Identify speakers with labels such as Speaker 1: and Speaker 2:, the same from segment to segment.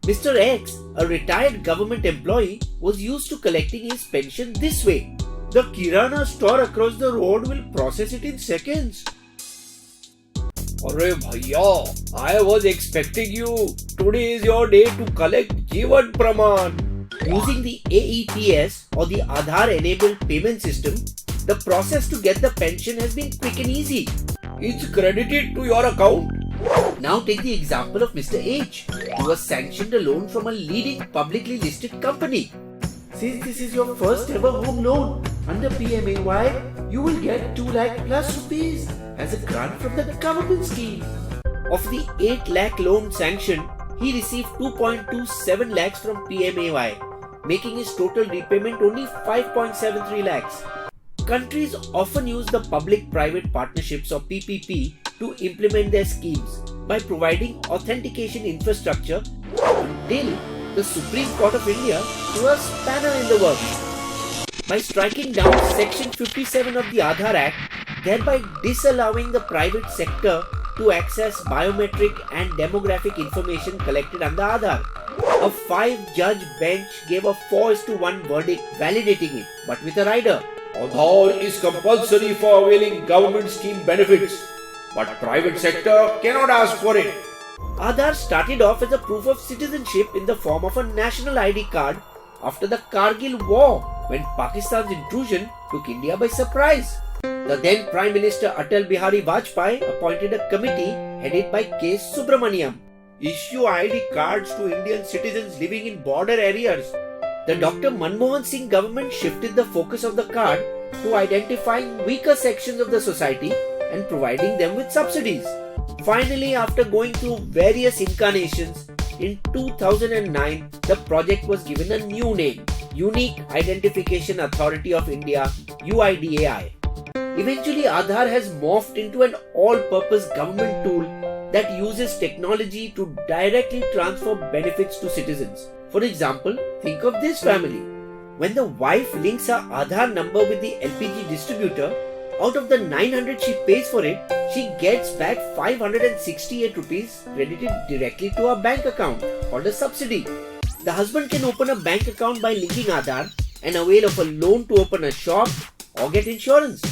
Speaker 1: Mr. X, a retired government employee, was used to collecting his pension this way. The Kirana store across the road will process it in seconds.
Speaker 2: Arre bhaiya, I was expecting you. Today is your day to collect Jivan Praman.
Speaker 1: Using the AEPS or the Aadhaar enabled payment system, the process to get the pension has been quick and easy.
Speaker 2: It's credited to your account.
Speaker 1: Now take the example of Mr. H, who was sanctioned a loan from a leading publicly listed company. Since this is your first ever home loan under PMAY, you will get 2 lakh plus rupees as a grant from the government scheme. Of the 8 lakh loan sanctioned, he received 2.27 lakhs from PMAY, making his total repayment only 5.73 lakhs. Countries often use the public-private partnerships or PPP to implement their schemes by providing authentication infrastructure until the Supreme Court of India threw a spanner in the works by striking down Section 57 of the Aadhaar Act, thereby disallowing the private sector to access biometric and demographic information collected under Aadhaar. A 5-judge bench gave a 4:1 verdict validating it, but with a rider.
Speaker 2: Aadhaar is compulsory for availing government scheme benefits, but private sector cannot ask for it.
Speaker 1: Aadhaar started off as a proof of citizenship in the form of a national ID card after the Kargil war, when Pakistan's intrusion took India by surprise. The then Prime Minister Atal Bihari Vajpayee appointed a committee headed by K. Subramaniam. Issue ID cards to Indian citizens living in border areas. The Dr. Manmohan Singh government shifted the focus of the card to identifying weaker sections of the society and providing them with subsidies. Finally, after going through various incarnations, in 2009, the project was given a new name, Unique Identification Authority of India, UIDAI. Eventually, Aadhaar has morphed into an all-purpose government tool that uses technology to directly transfer benefits to citizens. For example, think of this family. When the wife links her Aadhaar number with the LPG distributor, out of the 900 she pays for it, she gets back 568 rupees credited directly to her bank account, called a subsidy. The husband can open a bank account by linking Aadhaar and avail of a loan to open a shop or get insurance.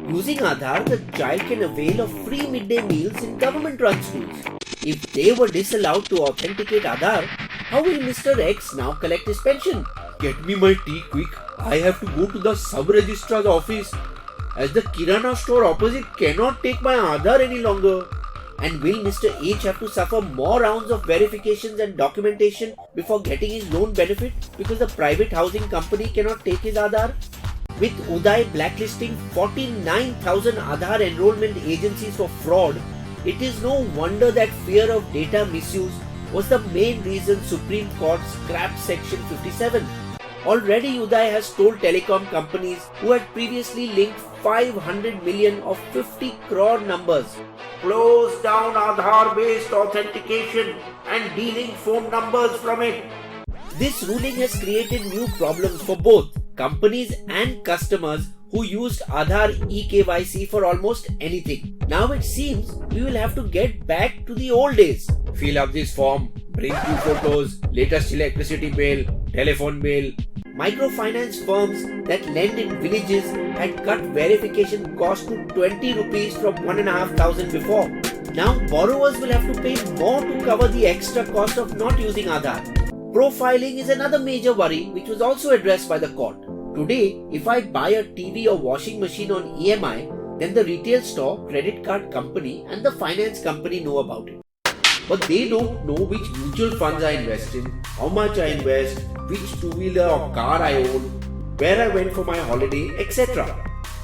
Speaker 1: Using Aadhaar, the child can avail of free midday meals in government-run schools. If they were disallowed to authenticate Aadhaar, how will Mr. X now collect his pension?
Speaker 2: Get me my tea quick. I have to go to the sub-registrar's office, as the Kirana store opposite cannot take my Aadhaar any longer.
Speaker 1: And will Mr. H have to suffer more rounds of verifications and documentation before getting his loan benefit because the private housing company cannot take his Aadhaar? With Uday blacklisting 49,000 Aadhaar enrollment agencies for fraud, it is no wonder that fear of data misuse was the main reason Supreme Court scrapped Section 57. Already Uday has told telecom companies who had previously linked 500 million of 50 crore numbers, close down Aadhaar-based authentication and delink phone numbers from it. This ruling has created new problems for both companies and customers who used Aadhaar eKYC for almost anything. Now it seems we will have to get back to the old days.
Speaker 2: Fill up this form, bring 2 photos, latest electricity bill, telephone bill.
Speaker 1: Microfinance firms that lend in villages had cut verification cost to 20 rupees from 1,500 before. Now borrowers will have to pay more to cover the extra cost of not using Aadhaar. Profiling is another major worry which was also addressed by the court. Today, if I buy a TV or washing machine on EMI, then the retail store, credit card company and the finance company know about it. But they don't know which mutual funds I invest in, how much I invest, which two-wheeler or car I own, where I went for my holiday, etc.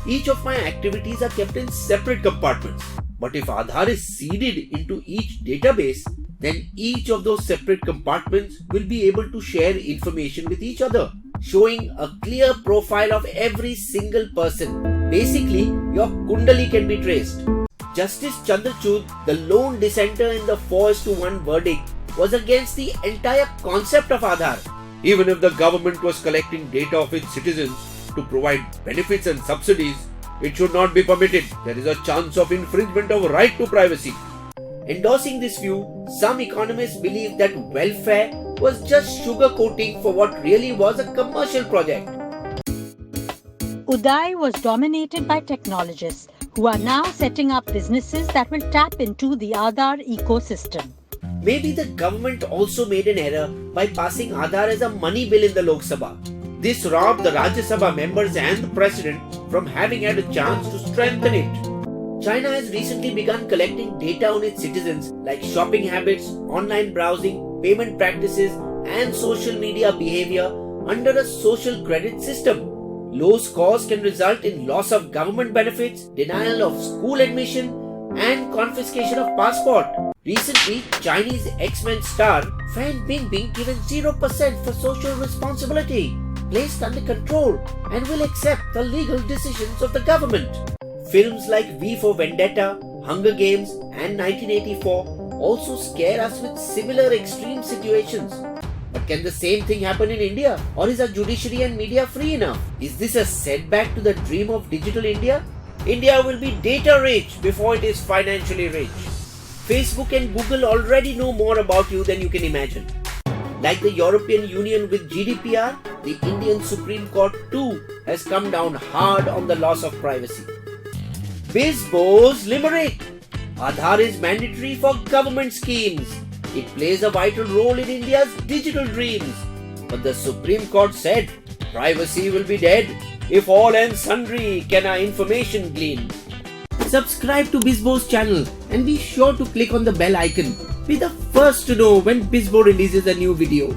Speaker 1: Each of my activities are kept in separate compartments. But if Aadhaar is seeded into each database, then each of those separate compartments will be able to share information with each other, showing a clear profile of every single person. Basically, your Kundali can be traced. Justice Chandrachud, the lone dissenter in the 4:1 verdict, was against the entire concept of Aadhaar.
Speaker 2: Even if the government was collecting data of its citizens to provide benefits and subsidies, it should not be permitted. There is a chance of infringement of right to privacy.
Speaker 1: Endorsing this view, some economists believe that welfare was just sugarcoating for what really was a commercial project.
Speaker 3: Uday was dominated by technologists who are now setting up businesses that will tap into the Aadhaar ecosystem.
Speaker 1: Maybe the government also made an error by passing Aadhaar as a money bill in the Lok Sabha. This robbed the Rajya Sabha members and the President from having had a chance to strengthen it. China has recently begun collecting data on its citizens like shopping habits, online browsing, payment practices, and social media behavior under a social credit system. Low scores can result in loss of government benefits, denial of school admission, and confiscation of passport. Recently, Chinese X-Men star Fan Bingbing given 0% for social responsibility, placed under control, and will accept the legal decisions of the government. Films like V for Vendetta, Hunger Games, and 1984 also scare us with similar extreme situations. But can the same thing happen in India? Or is our judiciary and media free enough? Is this a setback to the dream of digital India? India will be data rich before it is financially rich. Facebook and Google already know more about you than you can imagine. Like the European Union with GDPR, the Indian Supreme Court too has come down hard on the loss of privacy. BizBo's Limerick. Aadhaar is mandatory for government schemes. It plays a vital role in India's digital dreams. But the Supreme Court said privacy will be dead if all and sundry can our information glean. Subscribe to BizBo's channel and be sure to click on the bell icon. Be the first to know when BizBo releases a new video.